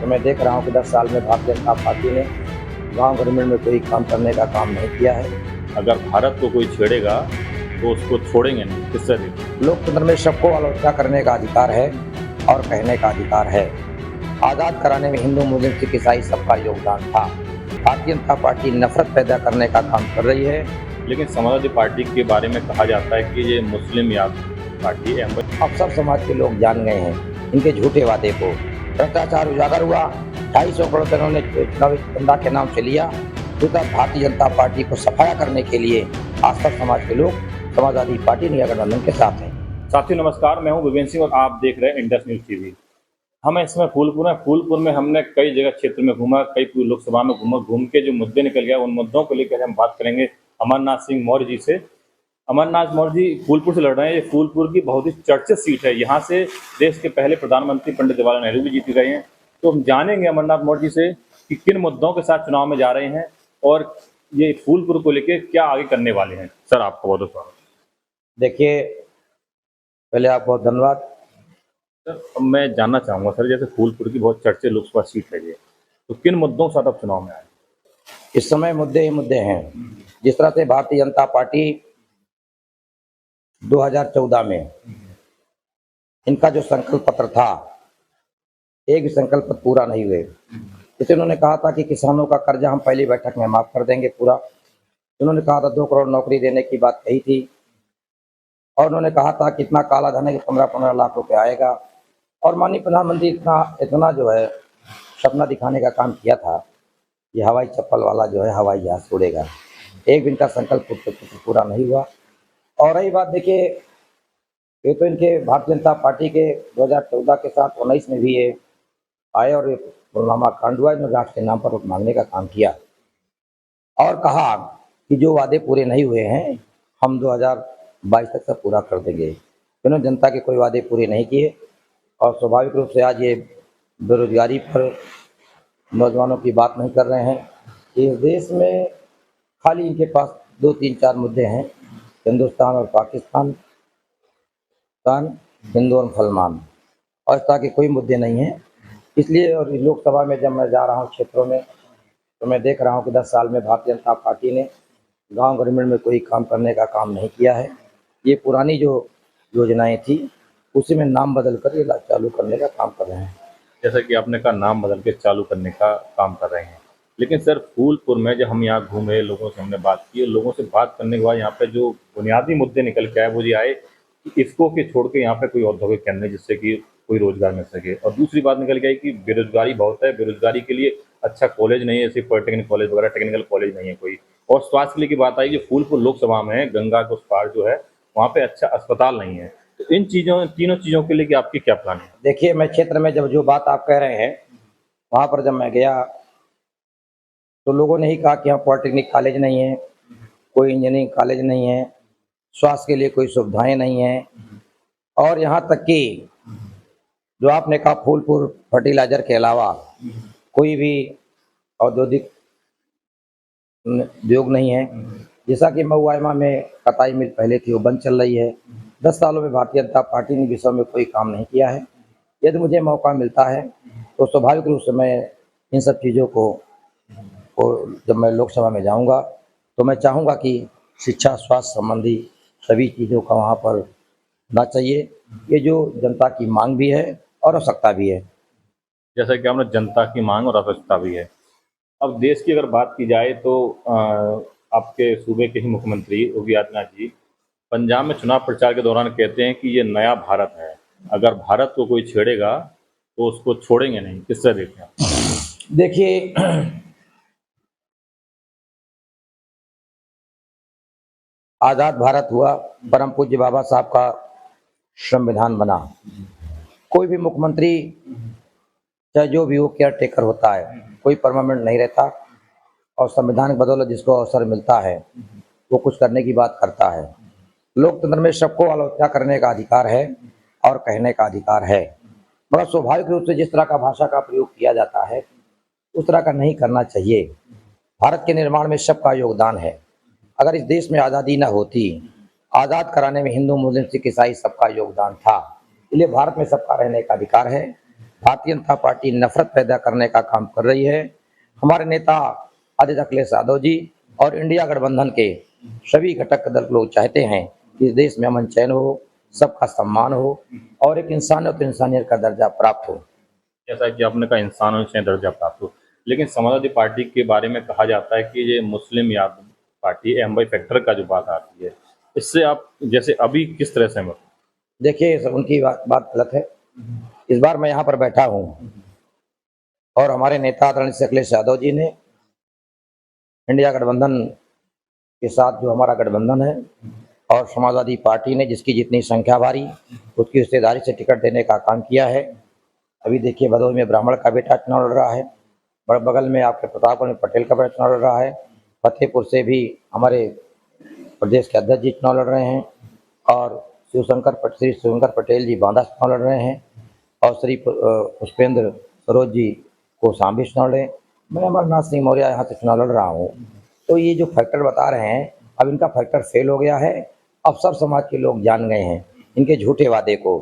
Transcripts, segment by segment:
तो मैं देख रहा हूँ कि 10 साल में भारतीय जनता पार्टी ने गांव ग्रामीण में कोई काम करने का काम नहीं किया है। अगर भारत को कोई छेड़ेगा तो उसको छोड़ेंगे नहीं, किससे भी। लोकतंत्र में सबको आलोचना करने का अधिकार है और कहने का अधिकार है। आज़ाद कराने में हिंदू मुस्लिम सिख ईसाई सबका योगदान था। भारतीय जनता पार्टी नफरत पैदा करने का काम कर रही है। लेकिन समाजवादी पार्टी के बारे में कहा जाता है कि ये मुस्लिम याद पार्टी है। अब सब समाज के लोग जान गए हैं इनके झूठे वादे को। भ्रष्टाचार उजागर हुआ, 250 करोड़ रुपए उन्होंने चुनावी चंदा के नाम से लिया। दूसरा, भारतीय जनता पार्टी को सफाया करने के लिए आज तक समाज के लोग समाजवादी पार्टी नया गठबंधन के साथ हैं। साथियों नमस्कार, मैं हूं विवेक सिंह और आप देख रहे हैं इंडस न्यूज टीवी। हम इसमें फूलपुर हैं। फूलपुर में हमने कई जगह क्षेत्र में घूमा, कई लोकसभा में घूमा। घूम के जो मुद्दे निकल गया उन मुद्दों को लेकर हम बात करेंगे अमरनाथ सिंह मौर्य जी से। अमरनाथ मौर्य जी फूलपुर से लड़ रहे हैं। ये फूलपुर की बहुत ही चर्चित सीट है। यहाँ से देश के पहले प्रधानमंत्री पंडित जवाहरलाल नेहरू भी जीत गए हैं। तो हम जानेंगे अमरनाथ मौर्य जी से कि किन मुद्दों के साथ चुनाव में जा रहे हैं और ये फूलपुर को लेकर क्या आगे करने वाले हैं। सर, आपका बहुत बहुत स्वागत। देखिए, पहले आप बहुत धन्यवाद। सर, अब मैं जानना चाहूँगा सर, जैसे फूलपुर की बहुत चर्चित लोकसभा सीट है ये, तो किन मुद्दों के साथ आप चुनाव में आए? इस समय मुद्दे ही मुद्दे हैं। जिस तरह से भारतीय जनता पार्टी 2014 में इनका जो संकल्प पत्र था, एक भी संकल्प पत्र पूरा नहीं हुए। जैसे उन्होंने कहा था कि किसानों का कर्जा हम पहली बैठक में माफ कर देंगे पूरा। उन्होंने कहा था 2 करोड़ नौकरी देने की बात कही थी और उन्होंने कहा था कि इतना काला धन है कि 15-15 लाख रुपए आएगा। और माननीय प्रधानमंत्री इतना जो है सपना दिखाने का काम किया था कि हवाई चप्पल वाला जो है हवाई जहाज उड़ेगा। एक भी इनका संकल्प पूरा नहीं हुआ। और रही बात, देखिए, ये तो इनके भारतीय जनता पार्टी के 2014 के साथ 19 में भी ये आए और पुलवामा कांड हुआ, इन्होंने राष्ट्र के नाम पर वोट मांगने का काम किया और कहा कि जो वादे पूरे नहीं हुए हैं हम 2022 तक सब पूरा कर देंगे। इन्होंने जनता के कोई वादे पूरे नहीं किए और स्वाभाविक रूप से आज ये बेरोजगारी पर नौजवानों की बात नहीं कर रहे हैं। इस देश में खाली इनके पास 2, 3, 4 मुद्दे हैं, हिंदुस्तान और पाकिस्तान, हिंदू और मुसलमान, और इस तरह के कोई मुद्दे नहीं हैं। इसलिए और लोकसभा में जब मैं जा रहा हूँ क्षेत्रों में, तो मैं देख रहा हूँ कि 10 साल में भारतीय जनता पार्टी ने गांव ग्रामीण में कोई काम करने का काम नहीं किया है। ये पुरानी जो योजनाएं थी उसी में नाम बदल कर ये चालू करने का काम कर रहे हैं। जैसा कि आपने कहा, नाम बदल के चालू करने का काम कर रहे हैं। लेकिन सर, फूलपुर में जब हम यहाँ घूमे, लोगों से हमने बात की, लोगों से बात करने के बाद यहाँ पे जो बुनियादी मुद्दे निकल के आए वो ये आए कि इसको के छोड़ के यहाँ पे कोई औद्योगिक केंद्र नहीं जिससे कि कोई रोजगार मिल सके। और दूसरी बात निकल के आई कि बेरोजगारी बहुत है, बेरोजगारी के लिए अच्छा कॉलेज नहीं है, जैसे पॉलिटेक्निक कॉलेज वगैरह, टेक्निकल कॉलेज नहीं है कोई। और स्वास्थ्य के लिए की बात आई कि फूलपुर लोकसभा में गंगा के उस पार जो है वहाँ पे अच्छा अस्पताल नहीं है। तो इन तीनों चीज़ों के लिए आपकी क्या प्लान है? देखिए, मैं क्षेत्र में जब जो बात आप कह रहे हैं वहाँ पर जब मैं गया तो लोगों ने ही कहा कि यहाँ पॉलिटेक्निक कॉलेज नहीं है, कोई इंजीनियरिंग कॉलेज नहीं है, स्वास्थ्य के लिए कोई सुविधाएं नहीं हैं। और यहाँ तक कि जो आपने कहा फूलपुर फर्टिलाइजर के अलावा कोई भी औद्योगिक उद्योग नहीं है। जैसा कि महुआइमा में कताई मिल पहले थी वो बंद चल रही है। 10 सालों में भारतीय जनता पार्टी ने विषय में कोई काम नहीं किया है। यदि मुझे मौका मिलता है तो स्वाभाविक रूप से मैं इन सब चीज़ों को जब मैं लोकसभा में जाऊंगा तो मैं चाहूँगा कि शिक्षा स्वास्थ्य संबंधी सभी चीज़ों का वहाँ पर होना चाहिए। ये जो जनता की मांग भी है और आवश्यकता भी है। जैसा कि आपने जनता की मांग और आवश्यकता भी है। अब देश की अगर बात की जाए तो आपके सूबे के ही मुख्यमंत्री योगी आदित्यनाथ जी पंजाब में चुनाव प्रचार के दौरान कहते हैं कि ये नया भारत है, अगर भारत को कोई छेड़ेगा तो उसको छोड़ेंगे नहीं, किससे देखें आप? देखिए, आज़ाद भारत हुआ, परम पूज्य बाबा साहब का संविधान बना। कोई भी मुख्यमंत्री चाहे जो भी हो केयर टेकर होता है, कोई परमानेंट नहीं रहता और संविधान की बदौलत जिसको अवसर मिलता है वो कुछ करने की बात करता है। लोकतंत्र में सबको आलोचना करने का अधिकार है और कहने का अधिकार है, मगर स्वाभाविक रूप से जिस तरह का भाषा का प्रयोग किया जाता है उस तरह का नहीं करना चाहिए। भारत के निर्माण में सबका योगदान है। अगर इस देश में आज़ादी न होती, आज़ाद कराने में हिंदू मुस्लिम सिख ईसाई सबका योगदान था। इसलिए भारत में सबका रहने का अधिकार है भारतीय जनता पार्टी नफरत पैदा करने का काम कर रही है। हमारे नेता आदित्य अखिलेश यादव जी और इंडिया गठबंधन के सभी घटक दल लोग चाहते हैं कि इस देश में अमन चैन हो, सबका सम्मान हो और एक इंसानियत इंसानियत का दर्जा प्राप्त हो। जैसा कि आपने कहा इंसानों से दर्जा प्राप्त हो, लेकिन समाजवादी पार्टी के बारे में कहा जाता है कि ये मुस्लिम याद पार्टी एमवाई फैक्टर का जो बात आती है, इससे आप जैसे अभी किस तरह से सहमत? देखिए सर, उनकी बात गलत है। इस बार मैं यहाँ पर बैठा हूँ और हमारे नेता आदरणीय अखिलेश यादव जी ने इंडिया गठबंधन के साथ जो हमारा गठबंधन है और समाजवादी पार्टी ने जिसकी जितनी संख्या भारी उसकी हिस्सेदारी से टिकट देने का काम किया है। अभी देखिए भदोही में ब्राह्मण का बेटा चुनाव लड़ रहा है, बगल में आपके प्रतापगढ़ में पटेल का बेटा चुनाव लड़ रहा है, फतेहपुर से भी हमारे प्रदेश के अध्यक्ष जी चुनाव लड़ रहे हैं और श्री शिवशंकर पटेल जी बांदा से चुनाव लड़ रहे हैं और श्री पुष्पेंद्र सरोज जी को शाम चुनाव लड़े। मैं अमरनाथ सिंह मौर्य यहाँ से चुनाव लड़ रहा हूँ। तो ये जो फैक्टर बता रहे हैं, अब इनका फैक्टर फेल हो गया है। अब सब समाज के लोग जान गए हैं इनके झूठे वादे को।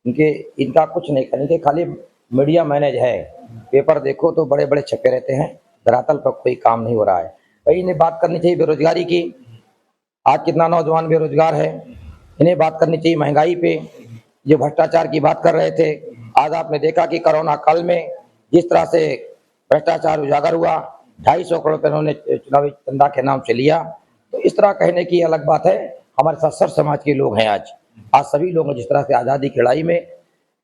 इनका कुछ नहीं करेंगे, खाली मीडिया मैनेज है। पेपर देखो तो बड़े बड़े छपे रहते हैं, धरातल पर कोई काम नहीं हो रहा है। भाई इन्हें बात करनी चाहिए बेरोजगारी की। आज कितना नौजवान बेरोजगार है। इन्हें बात करनी चाहिए महंगाई पे, जो भ्रष्टाचार की बात कर रहे थे। आज आपने देखा कि कोरोना काल में जिस तरह से भ्रष्टाचार उजागर हुआ, 250 करोड़ रुपये उन्होंने चुनावी चंदा के नाम से लिया। तो इस तरह कहने की अलग बात है। हमारे साथ सर समाज के लोग हैं। आज सभी लोग जिस तरह से आज़ादी की लड़ाई में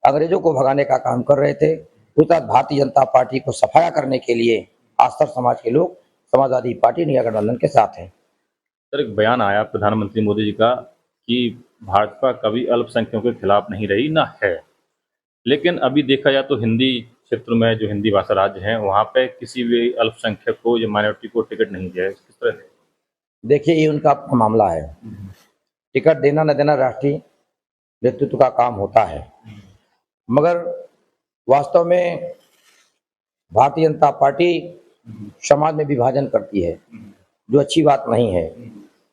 अंग्रेजों को भगाने का काम कर रहे थे, उस तरह भारतीय जनता पार्टी को सफाया करने के लिए आज सर समाज के लोग समाजवादी पार्टी इंडिया गठबंधन के साथ हैं। सर एक बयान आया प्रधानमंत्री मोदी जी का कि भाजपा कभी अल्पसंख्यकों के खिलाफ नहीं रही ना है, लेकिन अभी देखा जाए तो हिंदी क्षेत्र में जो हिंदी भाषा राज्य हैं वहाँ पे किसी भी अल्पसंख्यक को या माइनॉरिटी को टिकट नहीं दिया है, किस तरह से? देखिए ये उनका अपना मामला है। टिकट देना न देना राष्ट्रीय नेतृत्व का काम होता है, मगर वास्तव में भारतीय जनता पार्टी समाज में विभाजन करती है, जो अच्छी बात नहीं है।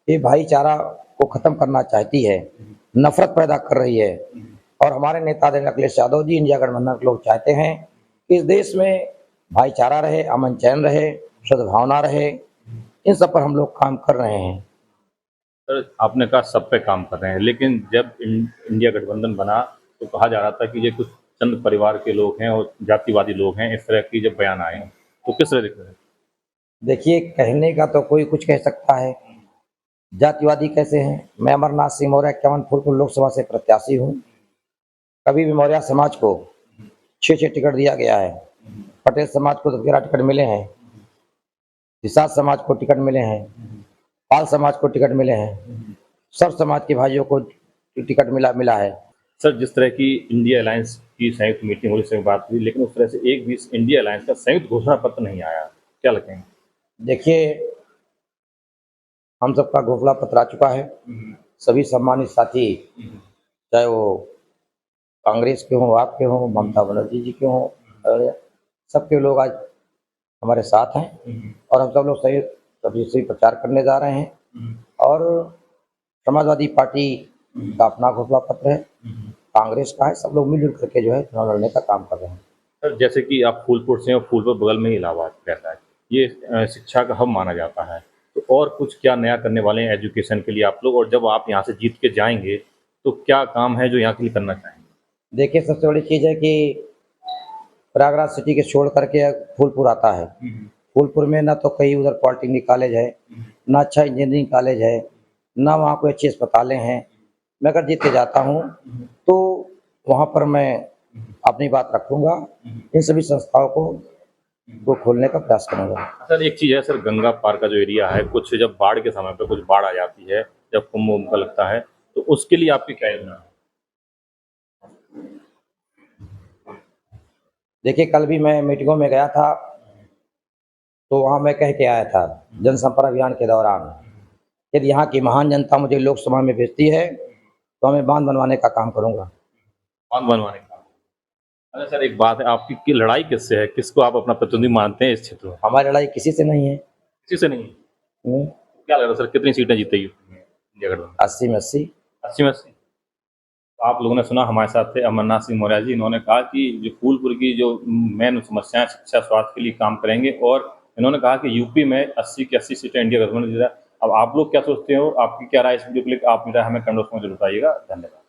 ये भाईचारा को खत्म करना चाहती है, नफरत पैदा कर रही है। और हमारे नेता आदरणीय अखिलेश यादव जी इंडिया गठबंधन के लोग चाहते हैं कि इस देश में भाईचारा रहे, अमन चैन रहे, सद्भावना रहे। इन सब पर हम लोग काम कर रहे हैं। सर आपने कहा सब पे काम कर रहे हैं, लेकिन जब इंडिया गठबंधन बना तो कहा जा रहा था कि ये कुछ चंद परिवार के लोग हैं और जातिवादी लोग हैं, इस तरह की जब बयान आए हैं तो किस तरह दिख रहा है? देखिए कहने का तो कोई कुछ कह सकता है, जातिवादी कैसे हैं। मैं अमरनाथ सिंह मौर्य इक्यावन फूलपुर लोकसभा से प्रत्याशी हूँ। कभी भी मौर्य समाज को 6 टिकट दिया गया है, पटेल समाज को 13 टिकट मिले हैं, निषाद समाज को टिकट मिले हैं, पाल समाज को टिकट मिले हैं, सब समाज के भाइयों को टिकट मिला है। सर जिस तरह की इंडिया अलायंस की संयुक्त मीटिंग हुई, उसमें बात हुई, लेकिन उस तरह से एक भी इंडिया अलायंस का संयुक्त घोषणा पत्र नहीं आया, क्या लगेंगे? देखिए हम सबका घोषणा पत्र आ चुका है। सभी सम्मानित साथी, चाहे वो कांग्रेस के हों, आपके हों, ममता बनर्जी जी के हों, सबके लोग आज हमारे साथ हैं और हम सब लोग सही प्रचार करने जा रहे हैं। और समाजवादी पार्टी का अपना घोषणा पत्र है, कांग्रेस का है, सब लोग मिलजुल करके जो है चुनाव लड़ने का काम कर रहे हैं। सर जैसे कि आप फूलपुर से हैं और फूलपुर बगल में ही इलाहाबाद रहता है, ये शिक्षा का हब माना जाता है, तो और कुछ क्या नया करने वाले हैं एजुकेशन के लिए आप लोग, और जब आप यहाँ से जीत के जाएंगे तो क्या काम है जो यहाँ के लिए करना चाहेंगे? देखिए सबसे बड़ी चीज़ है कि प्रयागराज सिटी के छोड़ करके फूलपुर आता है। फूलपुर में ना तो कहीं उधर पॉलिटेक्निक कॉलेज है, ना अच्छा इंजीनियरिंग कॉलेज है, ना वहाँ कोई अच्छी अस्पतालें हैं। मैं अगर जीत के जाता हूँ तो वहाँ पर मैं अपनी बात रखूँगा, इन सभी संस्थाओं को खोलने का प्रयास करूँगा। सर एक चीज़ है सर, गंगा पार का जो एरिया है, कुछ जब बाढ़ के समय पे कुछ बाढ़ आ जाती है, जब कुंभ उम्भ का लगता है, तो उसके लिए आपकी क्या योजना है? देखिए कल भी मैं मीटिंगों में गया था, तो वहाँ मैं कह के आया था जनसंपर्क अभियान के दौरान, यदि यहाँ की महान जनता मुझे लोकसभा में भेजती है तो मैं बांध बनवाने का काम करूँगा। बांध बनवाने का? अच्छा सर एक बात है, आपकी की लड़ाई किससे है, किसको आप अपना प्रतिनिधि मानते हैं इस क्षेत्र में? हमारी लड़ाई किसी से नहीं है। किसी से नहीं? क्या लग रहा है सर, कितनी सीटें जीतेगी इंडिया गठबंधन? 80 में 80। 80 में 80? आप लोगों ने सुना, हमारे साथ थे अमरनाथ सिंह मौर्य जी। इन्होंने कहा कि जो फूलपुर की जो मेन समस्याएं, शिक्षा स्वास्थ्य के लिए काम करेंगे, और इन्होंने कहा कि यूपी में 80 की 80 सीटें इंडिया गठबंधन जीता। अब आप लोग क्या सोचते हो, आपकी क्या राय है इस वीडियो को लेकर? आप मेरा हमें कमेंट बॉक्स में जरूर बताइएगा। धन्यवाद।